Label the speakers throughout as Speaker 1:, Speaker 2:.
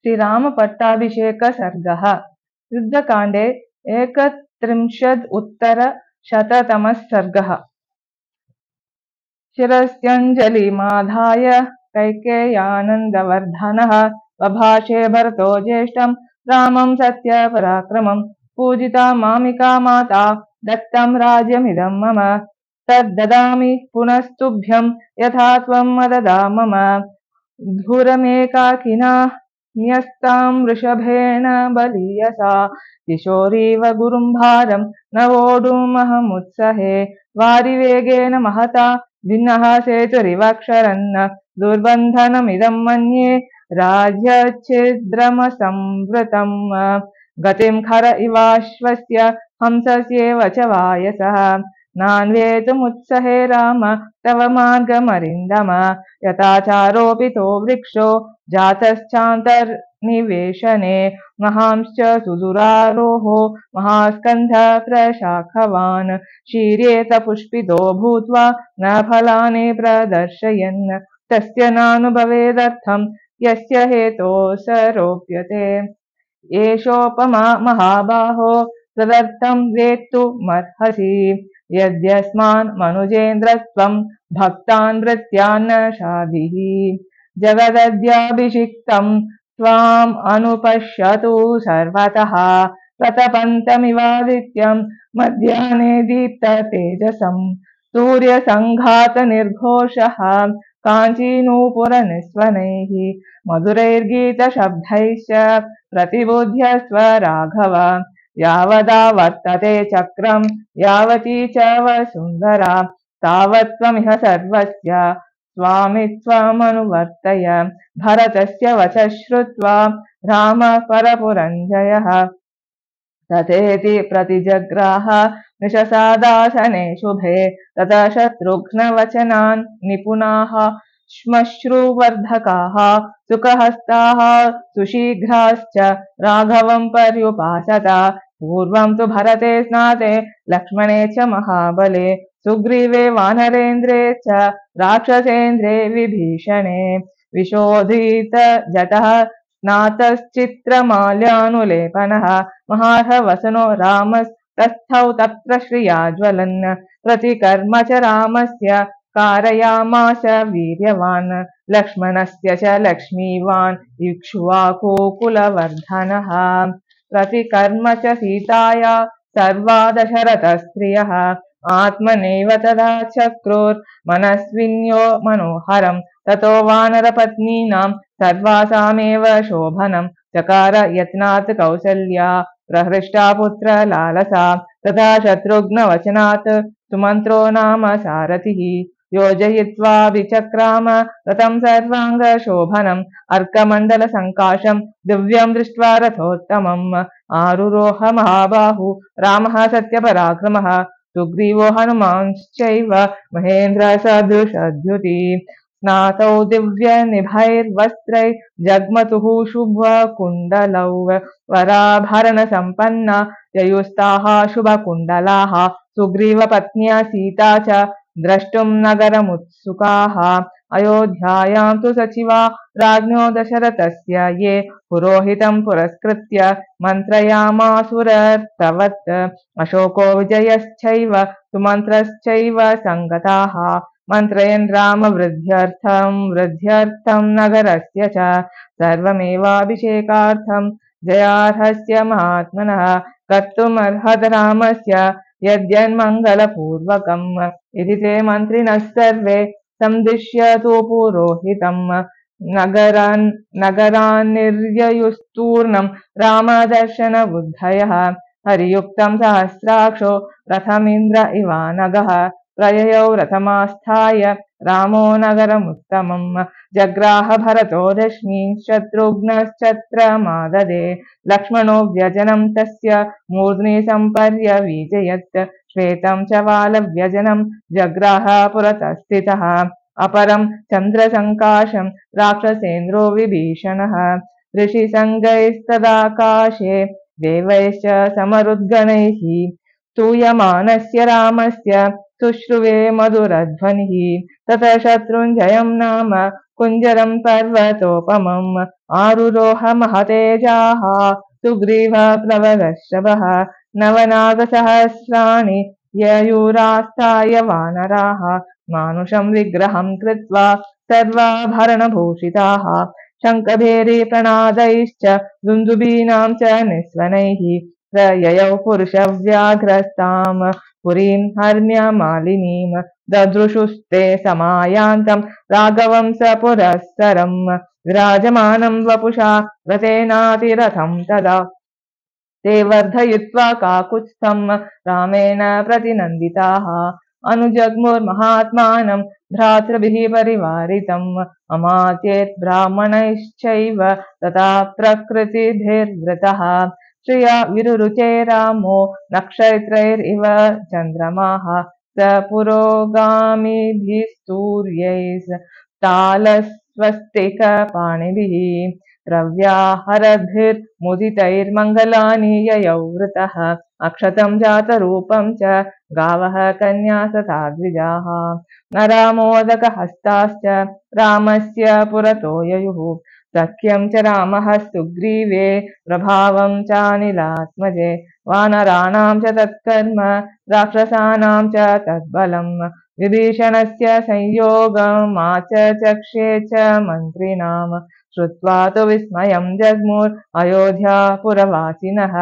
Speaker 1: श्रीराम पट्टाभिषेक सर्गः युद्धकाण्डे 31 सर्गः। शिरस्यञ्जलिमाधाय कैकेय्यानन्दवर्धनः बभाषे भरतो ज्येष्ठं रामं सत्यपराक्रमं पूजिता मामिका माता दत्तं राज्यमिदं मम तद्ददामि पुनस्तुभ्यं यथा त्वं मददा मम धुरमेकाकिना न्यस्तां वृषभेण बलीयसा किशोरीव गुरुं भारं न वोढुमहमुत्सहे वारिवेगेन महता भिन्नः सेतुरिवक्षरन् दुर्बन्धनमिदं मन्ये राज्यच्छिद्रमसंवृतम् गतिं खर इवाश्वस्य हंसस्येव च वायसः नान्वेतुमुत्सहे राम तव मार्गमरिन्दम यथाचारोपितो वृक्षो जातश्चान्तर्निवेशने महांश्च सुदुरारोहो महास्कन्ध प्रशाखवान् शीर्येत पुष्पितो भूत्वा न फलानि प्रदर्शयन् तस्य नानुभवेदर्थं यस्य हेतो सरोप्यते एषोपमा महाबाहो तदर्थं वेत्तुमर्हसि यद्यस्मान् मनुजेन्द्रस्त्वं भक्तान् भृत्यान्न शाधिः जगदद्याभिषिक्तं त्वाम् अनुपश्यतु सर्वतः प्रतपन्तमिवादित्यं मध्याह्ने दीप्ततेजसं सूर्यसङ्घातनिर्घोषः काञ्चीनूपुरनिस्वनैः मधुरैर्गीतशब्दैश्च प्रतिबुध्यस्व राघव यावदा वर्तते चक्रं यावती च वसुन्धरा तावत्त्वमिह सर्वस्य स्वामित्वमनुवर्तय भरतस्य वचः श्रुत्वा रामः परपुरञ्जयः तथेति प्रतिजग्राह निशसादासने शुभे ततः शत्रुघ्नवचनान् निपुणाः श्मश्रुवर्धकाः सुखहस्ताः सुशीघ्राश्च राघवं पर्युपासत पूर्वं तु भरते स्नाते लक्ष्मणे च महाबले सुग्रीवे वानरेन्द्रे च राक्षसेन्द्रे विभीषणे विशोधितजटः स्नातश्चित्रमाल्यानुलेपनः महार्हवसनो रामस्तस्थौ तत्र श्रिया ज्वलन् प्रतिकर्म च रामस्य कारयामास वीर्यवान् लक्ष्मणस्य च लक्ष्मीवान् इक्ष्वाकुकुलवर्धनः प्रतिकर्म च सीताया सर्वा दशरथस्त्रियः आत्मनैव तदा चक्रुर्मनस्विन्यो मनोहरं ततो वानरपत्नीनां सर्वासामेव शोभनं चकार यत्नात् कौसल्या प्रहृष्टा पुत्रलालसा तथा शत्रुघ्नवचनात् सुमन्त्रो नाम सारथिः योजयित्वा विचक्राम रथं सर्वाङ्गशोभनम् अर्कमण्डलसङ्काशं दिव्यं दृष्ट्वा रथोत्तमम् आरुरोह महाबाहु रामः सत्यपराक्रमः सुग्रीवो हनुमांश्चैव महेन्द्रसदृशद्युति स्नातौ दिव्यनिभैर्वस्त्रै जग्मतुः शुभकुण्डलौ वराभरणसम्पन्ना ययुस्ताः शुभकुण्डलाः सुग्रीवपत्न्या सीता च द्रष्टुं नगरमुत्सुकाः अयोध्यायां तु सचिवा राज्ञो दशरथस्य ये पुरोहितं पुरस्कृत्य मन्त्रयामासुरर्तवत् अशोको विजयश्चैव सुमन्त्रश्चैव सङ्गताः मन्त्रयन् रामवृद्ध्यर्थं नगरस्य च सर्वमेवाभिषेकार्थं जयार्हस्य महात्मनः कर्तुमर्हत रामस्य यद्यन्मङ्गलपूर्वकम् इति ते मन्त्रिणः सर्वे संदिश्यतु पुरोहितम् नगरान्निर्ययुस्तूर्णं रामदर्शनबुद्धयः हरियुक्तं सहस्राक्षो रथमिन्द्र इवानगः प्रययौ रथमास्थाय रामो नगरमुत्तमम् जग्राह भरतो रश्मीं शत्रुघ्नश्चत्रमाददे लक्ष्मणो व्यजनं तस्य मूर्ध्नि सम्पर्यवीजयत् श्वेतं च वालव्यजनं जग्राह पुरतः स्थितः अपरं चन्द्रसङ्काशं राक्षसेन्द्रो विभीषणः ऋषिसङ्गैस्तदाकाशे देवैश्च समरुद्गणैः स्तूयमानस्य रामस्य शुश्रुवे मधुरध्वनिः ततः शत्रुञ्जयं नाम कुञ्जरं पर्वतोपमम् आरुरोह महतेजाः सुग्रीवप्लवगर्षभः नवनागसहस्राणि ययुरास्ताय वानराः मानुषं विग्रहं कृत्वा सर्वाभरणभूषिताः शङ्खभेरीप्रणादैश्च दुन्दुभीनां च निस्वनैः ययौ पुरुषव्याघ्रस्तां पुरीं हर्म्यमालिनीं ददृशुस्ते समायान्तं राघवं स पुरःसरं विराजमानं वपुषा रथेनातिरथं तदा ते वर्धयित्वा काकुत्स्थं रामेण प्रतिनन्दिताः अनुजग्मुर्महात्मानं भ्रातृभिः परिवारितम् अमात्येत् ब्राह्मणैश्चैव तथा प्रकृतिभिर्वृतः श्रिया विरुरुचे रामो नक्षत्रैरिव चन्द्रमाः स पुरोगामिभिस्तूर्यैस्तालस्वस्तिकपाणिभिः प्रव्याहरद्भिर्मुदितैर्मङ्गलानि ययौ वृतः अक्षतं जातरूपं च गावः कन्या तथा द्विजाः नरामोदकहस्ताश्च रामस्य पुरतो ययुः सख्यं च रामः सुग्रीवे प्रभावं चानिलात्मजे वानराणां च तत्कर्म राक्षसानां च तद्बलं विभीषणस्य संयोगमाचचक्षे च मन्त्रिणाम् श्रुत्वा तु विस्मयं जग्मुर् अयोध्यापुरवासिनः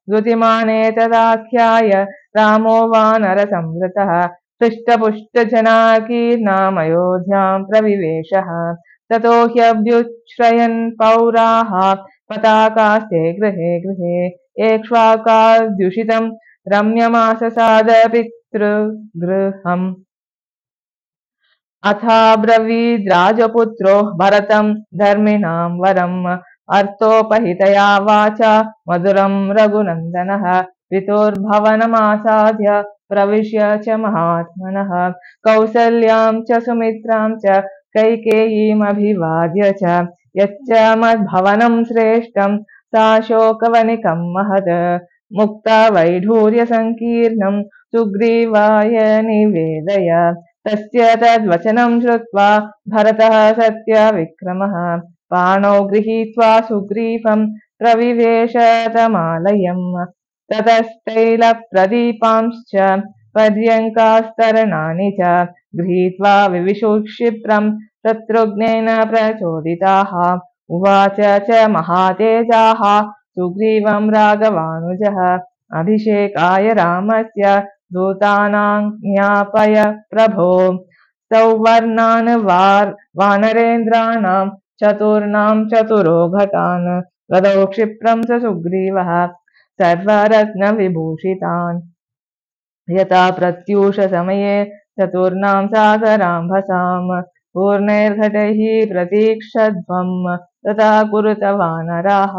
Speaker 1: द्युतिमानेतदाख्याय रामो वानरसंवृतः हृष्टपुष्टजनाकीर्णामयोध्यां प्रविवेशः ततो ह्यभ्युच्छ्रयन् पौराः पताकास्ते गृहे गृहे एक्ष्वाकाद्युषितं रम्यमाससाद पितृगृहम् अथाब्रवीद्राजपुत्रो भरतं धर्मिणां वरम् अर्थोपहितया वाचा मधुरं रघुनन्दनः पितुर्भवनमासाद्य प्रविश्य च महात्मनः कौसल्यां च सुमित्रां च कैकेयीमभिवाद्य च यच्च मद्भवनं श्रेष्ठं सा शोकवनिकं महत् मुक्तावैढूर्यसङ्कीर्णं सुग्रीवाय निवेदय तस्य तद्वचनं श्रुत्वा भरतः सत्यविक्रमः पाणौ गृहीत्वा सुग्रीवं प्रविवेशतमालयम् ततस्तैलप्रदीपांश्च पर्यङ्कास्तरणानि च गृहीत्वा विविशुक्षिप्रं शत्रुघ्नेन प्रचोदिताः उवाच च महातेजाः सुग्रीवं राघवानुजः अभिषेकाय रामस्य दूतानां ज्ञापय प्रभो सौवर्णान् वानरेन्द्राणां चतुर्णां चतुरो घटान् गदौ क्षिप्रं स सुग्रीवः सर्वरत्नविभूषितान् यथा प्रत्यूषसमये चतुर्णां सागराम्भसां पूर्णैर्घटैः प्रतीक्षध्वं तथा कुरुत वानराः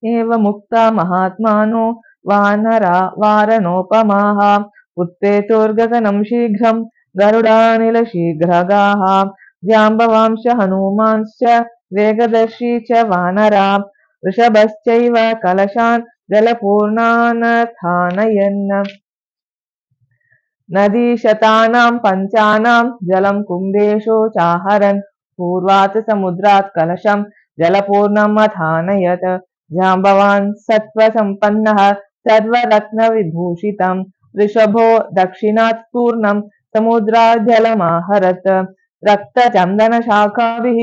Speaker 1: एवमुक्ता महात्मानो वानरा वारणोपमाः उत्पेतोर्गगनं शीघ्रं गरुडानिलशीघ्रगाः जाम्बवांश्च हनूमांश्च वेगदर्शी च वानरा वृषभश्चैव कलशान् जलपूर्णानथानयन् नदीशतानां पञ्चानां जलं कुम्भेषु चाहरन् पूर्वात् समुद्रात् कलशं जलपूर्णम् अथानयत् जाम्बवान् सत्त्वसम्पन्नः सर्वरत्नविभूषितं वृषभो दक्षिणात् पूर्णं समुद्रात् जलमाहरत् रक्तचन्दनशाखाभिः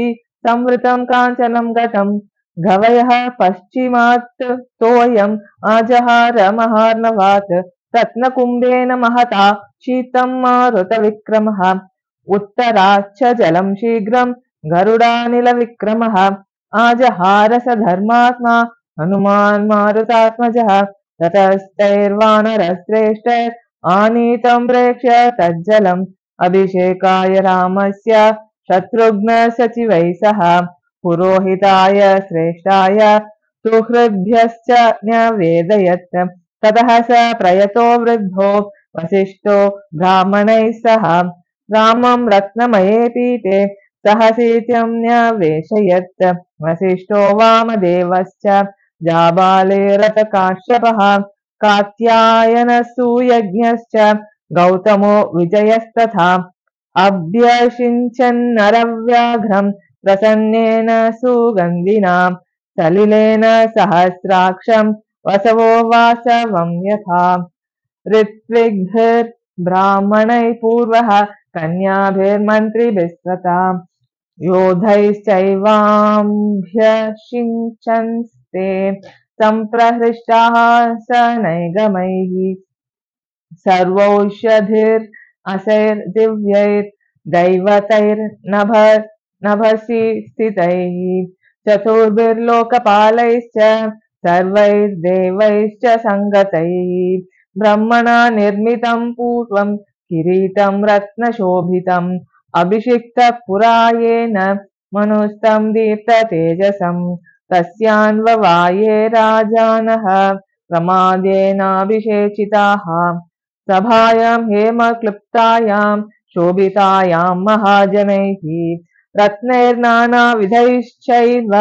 Speaker 1: संवृतं काञ्चनं घटं गवयः पश्चिमात् तोयम् आजहार महार्णवात् रत्नकुम्भेन महता शीतं मारुतविक्रमः उत्तराच्च जलं शीघ्रं गरुडानिलविक्रमः आजहार स धर्मात्मा हनुमान् मारुतात्मजः ततस्तैर्वानरश्रेष्ठैर् आनीतं प्रेक्ष्य तज्जलम् अभिषेकाय रामस्य शत्रुघ्नसचिवैः सह पुरोहिताय श्रेष्ठाय सुहृद्भ्यश्च न्यवेदयत् ततः स प्रयतो वृद्धो वसिष्ठो ब्राह्मणैः सह रामं रत्नमये पीते सहसीत्यं न्यवेशयत् वसिष्ठो वामदेवश्च जाबाले रथकाश्यपः कात्यायनसूयज्ञश्च गौतमो विजयस्तथा अभ्यषिञ्चन्नरव्याघ्रं प्रसन्नेन सुगन्धिना सलिलेन सहस्राक्षं वसवो वासवं यथा ऋत्विग्भिर्ब्राह्मणैः पूर्वः कन्याभिर्मन्त्रिभिस्सता योधैश्चैवाभ्यषिञ्चन्स्ते सम्प्रहृष्टाः सनैगमैः सर्वौषधिर्असैर्दिव्यैर्दैवतैर्नभसि स्थितैः चतुर्भिर्लोकपालैश्च सर्वैर्देवैश्च सङ्गतैः ब्रह्मणा निर्मितं पूर्वं किरीटं रत्नशोभितम् अभिषिक्तः पुरा येन मनुस्तं दीप्ततेजसं तस्यान्ववाये राजानः प्रमादेनाभिषेचिताः सभायां हेमक्लुप्तायां शोभितायां महाजनैः रत्नैर्नानाविधैश्चैव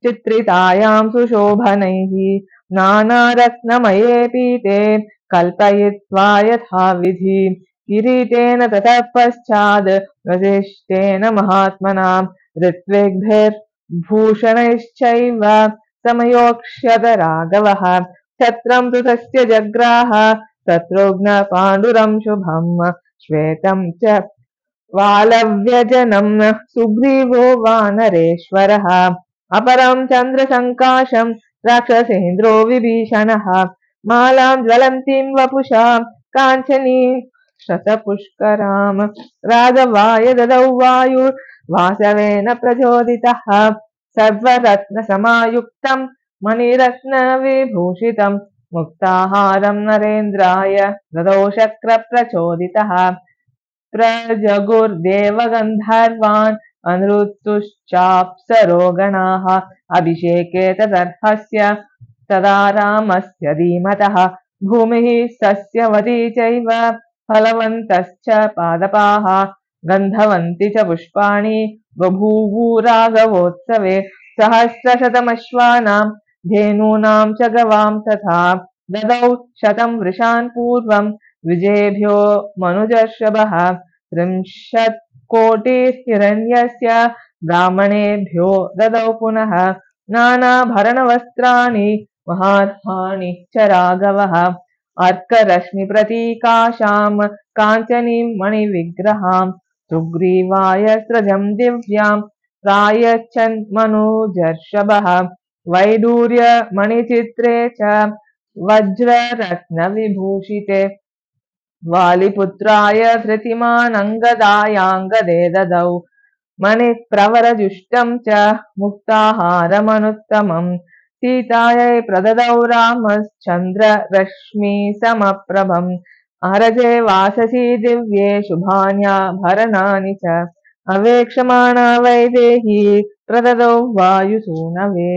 Speaker 1: चित्रितायां सुशोभनैः नानारत्नमये पीते कल्पयित्वा यथाविधि किरीटेन ततः पश्चाद् वसिष्ठेन महात्मना ऋत्विग्भिर्भूषणैश्चैव समयोक्ष्यत राघवः छत्रं तु तस्य जग्राह शत्रुघ्न पाण्डुरं शुभम् श्वेतं च वालव्यजनं सुग्रीवो वानरेश्वरः अपरं चन्द्रसङ्काशं राक्षसेन्द्रो विभीषणः मालां ज्वलन्तीं वपुषा काञ्चनीं शतपुष्करां राघवाय ददौ वायुर्वासवेन प्रचोदितः सर्वरत्नसमायुक्तं मणिरत्नविभूषितं मुक्ताहारं नरेन्द्राय ददौ शक्रप्रचोदितः प्रजगुर्देवगन्धर्वान् अनिरुद्धश्चाप्सरो गणाः अभिषेके तदर्हस्य तदा रामस्य धीमतः भूमिः सस्यवती चैव फलवन्तश्च पादपाः गन्धवन्ति च पुष्पाणि बभूवुराघवोत्सवे सहस्रशतमश्वानां धेनूनां च गवां तथा ददौ शतं वृषान् पूर्वं विजेभ्यो मनुजर्षभः 30,000,000 ब्राह्मणेभ्यो ददौ पुनः नानाभरणवस्त्राणि महार्हाणि च राघवः अर्करश्मिप्रतीकाशां काञ्चनीं मणिविग्रहां सुग्रीवाय स्रजं दिव्यां प्रायच्छन् मनुजर्षभः वैडूर्यमणिचित्रे च वज्ररत्नविभूषिते वालिपुत्राय धृतिमानङ्गदायाङ्गदे ददौ मणिप्रवरजुष्टं च मुक्ताहारमनुत्तमम् सीतायै प्रददौ रामश्चन्द्ररश्मिसमप्रभम् अरजे वाससि दिव्ये शुभान्याभरणानि च अवेक्षमाणा वैदेही प्रददौ वायुसूनवे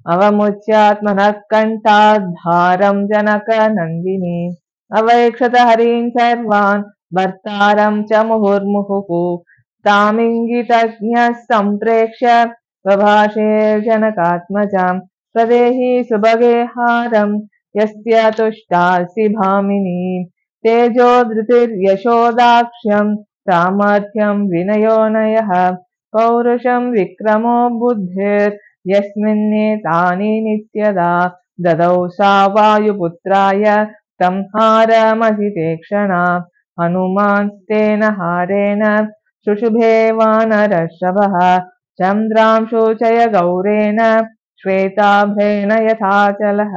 Speaker 1: अवमुच्यात्मनः कण्ठाद्धारं जनकनन्दिनी अवैक्षत हरीन् सर्वान् भर्तारं च मुहुर्मुहुः तामिङ्गितज्ञः सम्प्रेक्ष्य प्रभाषेर्जनकात्मजां प्रदेहि सुभगे हारं यस्य तुष्टासि भामिनी तेजो धृतिर्यशोदाक्ष्यं सामर्थ्यं विनयोनयः पौरुषं विक्रमो बुद्धिर्यस्मिन्नेतानि नित्यदा ददौ सा वायुपुत्राय तं हारमहितेक्षणा हनुमांस्तेन हारेण शुशुभे वानरर्षभः चन्द्रांशोचय गौरेण श्वेताभ्रेण यथाचलः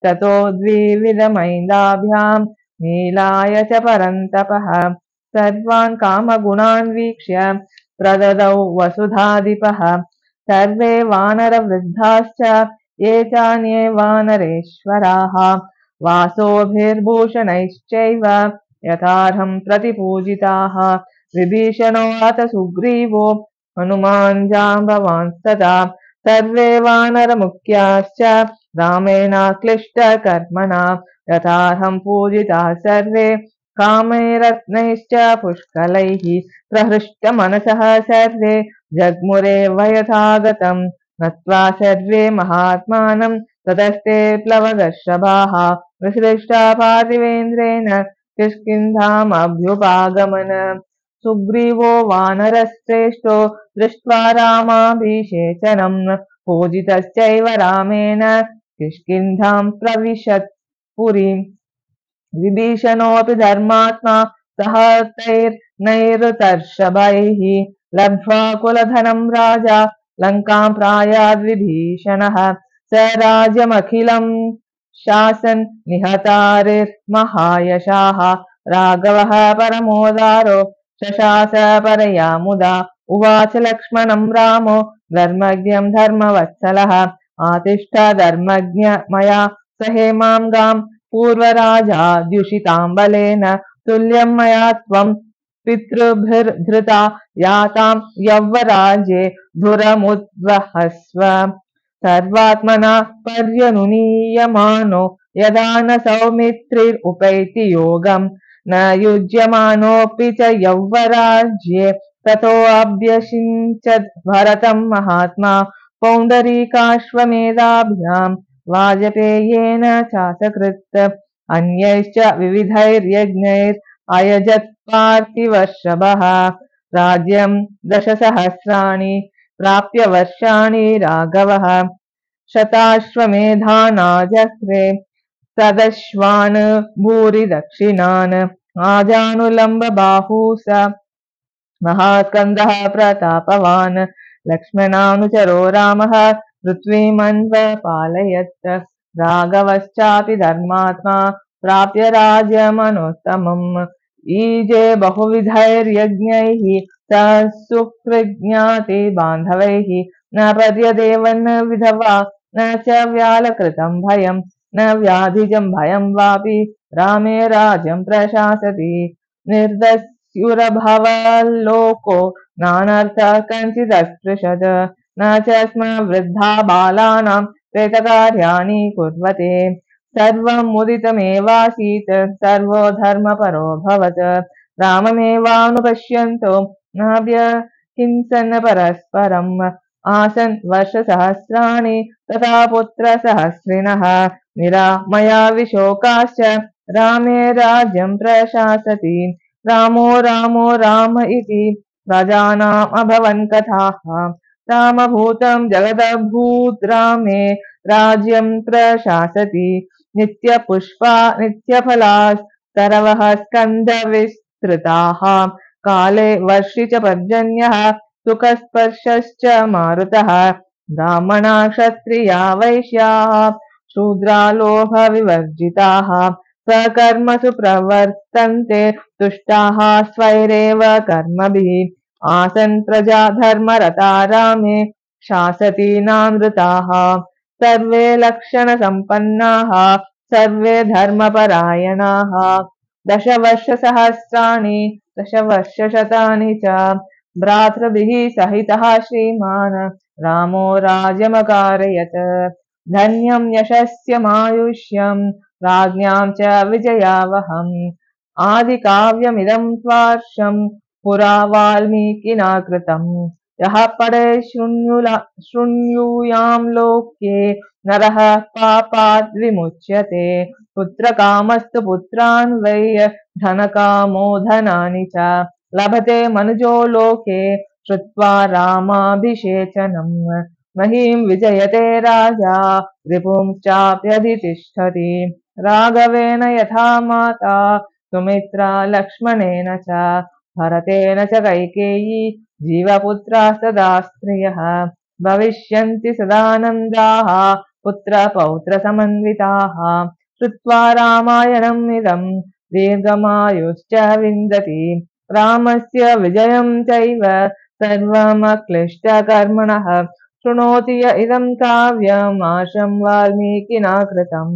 Speaker 1: ततो द्विविधमैन्दाभ्यां नीलाय च परन्तपः सर्वान् कामगुणान् वीक्ष्य प्रददौ वसुधाधिपः सर्वे वानरवृद्धाश्च ये चान्ये वानरेश्वराः वासोभिर्भूषणैश्चैव यथार्हं प्रतिपूजिताः विभीषणो अथ सुग्रीवो हनुमान् जाम्बवांस्तथा सर्वे वानरमुख्याश्च रामेणाक्लिष्टकर्मणा यथार्हं पूजिताः सर्वे कामैरत्नैश्च पुष्कलैः प्रहृष्टमनसः सर्वे जग्मुरेव यथागतं नत्वा सर्वे महात्मानं ततस्ते प्लवदर्शभाः विसृष्टा पार्थिवेन्द्रेण किष्किन्धामभ्युपागमन सुग्रीवो वानरश्रेष्ठो दृष्ट्वा रामाभिषेचनम् पूजितश्चैव रामेण किष्किन्धां प्रविशत् पुरीम् विभीषणोऽपि धर्मात्मा सह तैर्नैरृतर्षभैः लब्ध्वा कुलधनं राजा लङ्कां प्रायाद्विभीषणः स राज्यमखिलं शासन् निहतारिर्महायशाः राघवः परमोदारो शशास परया मुदा उवाच लक्ष्मणं रामो धर्मज्ञं धर्मवत्सलः आतिष्ठ धर्मज्ञ मया सहेमां गां पूर्वराजा द्युषिताम्बलेन तुल्यं मया त्वं पितृभिर्धृता यातां यौवराज्ये धुरमुद्वहस्व सर्वात्मना पर्यनुनीयमानो यदा न सौमित्रिरुपैति योगम् न युज्यमानोऽपि च यौवराज्ये ततोऽभ्यषिञ्चद् भरतं महात्मा पौण्डरीकाश्वमेधाभ्यां वाजपेयेन चासकृत् अन्यैश्च विविधैर्यज्ञैरयजत् पार्थिवर्षभः राज्यं दशसहस्राणि प्राप्य वर्षाणि राघवः शताश्वमेधानाजह्रे सदश्वान् भूरि दक्षिणान् आजानुलम्बबाहू स महास्कन्दः प्रतापवान् लक्ष्मणानुचरो रामः पृथ्वीमन्वपालयत् राघवश्चापि धर्मात्मा प्राप्य राज्यमनोत्तमम् ईजे बहुविधैर्यज्ञैः स सुकृज्ञाति बान्धवैः न पर्यदेवन् विधवा न च व्यालकृतं भयं न व्याधिजं भयं वापि रामे राज्यं प्रशासति निर्दस्युरभवल्लोको नानर्थः कञ्चिदस्पृशत् न च स्म वृद्धा बालानां प्रेतकार्याणि कुर्वते सर्वं मुदितमेवासीत् सर्वो धर्मपरोऽभवत् राममेवानुपश्यन्तो नाभ्यहिंसन् परस्परम् आसन् वर्षसहस्राणि तथा पुत्रसहस्रिणः निरामया विशोकाश्च रामे राज्यं प्रशासति रामो रामो राम इति प्रजानाम् अभवन् कथाः रामभूतं जगदभूत् रामे राज्यं प्रशासति नित्यपुष्पा नित्यफला सरवः स्कन्धविस्तृताः काले वर्षि च पर्जन्यः सुखस्पर्शश्च मारुतः ब्राह्मणा क्षत्रिया वैश्याः शूद्रा लोभविवर्जिताः स्वकर्मसु प्रवर्तन्ते तुष्टाः स्वैरेव कर्मभिः आसन् प्रजा धर्मरता रामे शासति नानृताः सर्वे लक्षणसम्पन्नाः सर्वे धर्मपरायणाः दशवर्षसहस्राणि दशवर्षशतानि च भ्रातृभिः सहितः श्रीमान् रामो राज्यमकारयत् धन्यं यशस्यमायुष्यं राज्ञां च विजयावहम् आदिकाव्यमिदं त्वार्षं पुरा वाल्मीकिना कृतम् यः पठे शृणुयां लोके नरः पापात् विमुच्यते पुत्रकामस्तु पुत्रान् वै धनकामो धनानि च लभते मनुजो लोके श्रुत्वा रामाभिषेचनम् महीं विजयते राजा रिपुंश्चाप्यधितिष्ठति राघवेन यथा माता सुमित्रा लक्ष्मणेन च भरतेन च कैकेयी जीवपुत्रा सदा स्त्रियः भविष्यन्ति सदानन्दाः पुत्रपौत्रसमन्विताः श्रुत्वा रामायणम् इदं दीर्घमायुश्च विन्दति रामस्य विजयं चैव सर्वमक्लिष्टकर्मणः शृणोति य इदं काव्यमाशं वाल्मीकिना कृतम्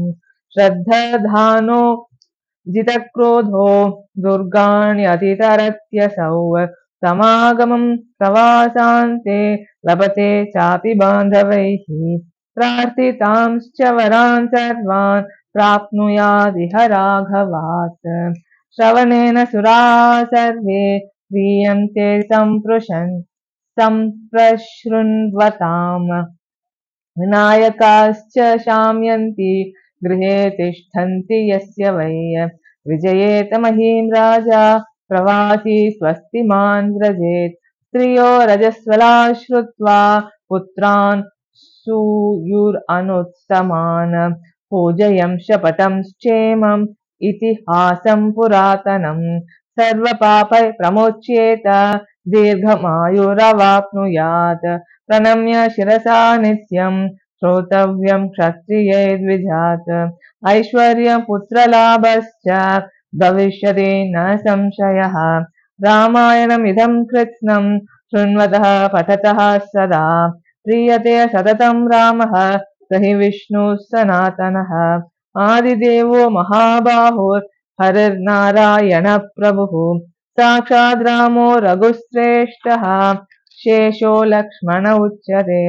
Speaker 1: श्रद्धधानो जितक्रोधो दुर्गाण्यतितरत्यसौ समागमं प्रवासान्ते लभते चापि बान्धवैः प्रार्थितांश्च वरान् सर्वान् प्राप्नुयादिह राघवात् श्रवणेन सुराः सर्वे प्रीयन्ते सम्प्रशृण्वताम् विनायकाश्च शाम्यन्ति गृहे तिष्ठन्ति यस्य वै विजयेत महीं राजा प्रवासी स्वस्तिमान् व्रजेत् स्त्रियो रजस्वला श्रुत्वा पुत्रान् सूयुरनुत्तमान् पूजयं शपथंश्चेमम् इतिहासं पुरातनम् सर्वपापै प्रमुच्येत दीर्घमायुरवाप्नुयात् प्रणम्य शिरसा नित्यं श्रोतव्यं क्षत्रिये द्विजात् ऐश्वर्यपुत्रलाभश्च भविष्यति न संशयः रामायणमिदं कृत्स्नं शृण्वतः पठतः सदा प्रीयते सततं रामः स हि विष्णुः सनातनः आदिदेवो महाबाहुः हरिर्नारायणः प्रभुः साक्षात् रामो रघुश्रेष्ठः शेषो लक्ष्मण उच्यते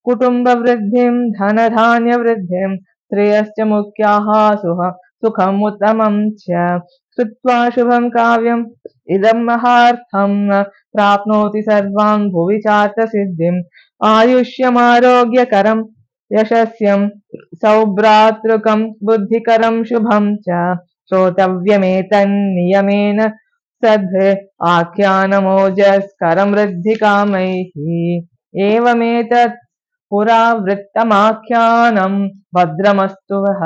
Speaker 1: कुटुम्बवृद्धिं धनधान्यवृद्धिं श्रेयश्च मुख्याः सुखम् उत्तमं च कृत्वा शुभं काव्यम् इदं महार्थं प्राप्नोति सर्वान् भुवि चार्थसिद्धिम् आयुष्यमारोग्यकरं यशस्यं सौभ्रातृकं बुद्धिकरं शुभं च श्रोतव्यमेतन्नियमेन सद्भे आख्यानमोजस्करं वृद्धिकामैः एवमेतत् पुरावृत्तमाख्यानं भद्रमस्तु वः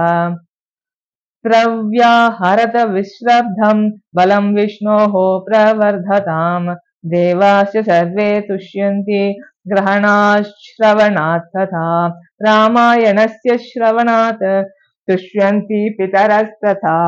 Speaker 1: प्रव्याहरत विश्रब्धं बलं विष्णोः प्रवर्धताम् देवाश्च सर्वे तुष्यन्ति ग्रहणाश्रवणात् तथा रामायणस्य श्रवणात् तुष्यन्ति पितरस्तथा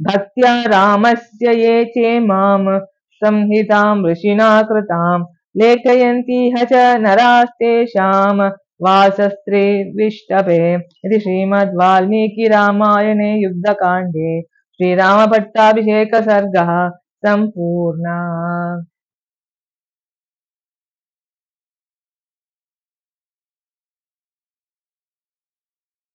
Speaker 1: भक्त्या रामस्य ये चेमां संहितां ऋषिणा कृतां लेखयन्तीह च नरास्तेषां वासस्त्रिविष्टपे इति श्रीमद्वाल्मीकिरामायणे युद्धकाण्डे श्रीरामपट्टाभिषेकसर्गः सम्पूर्णः।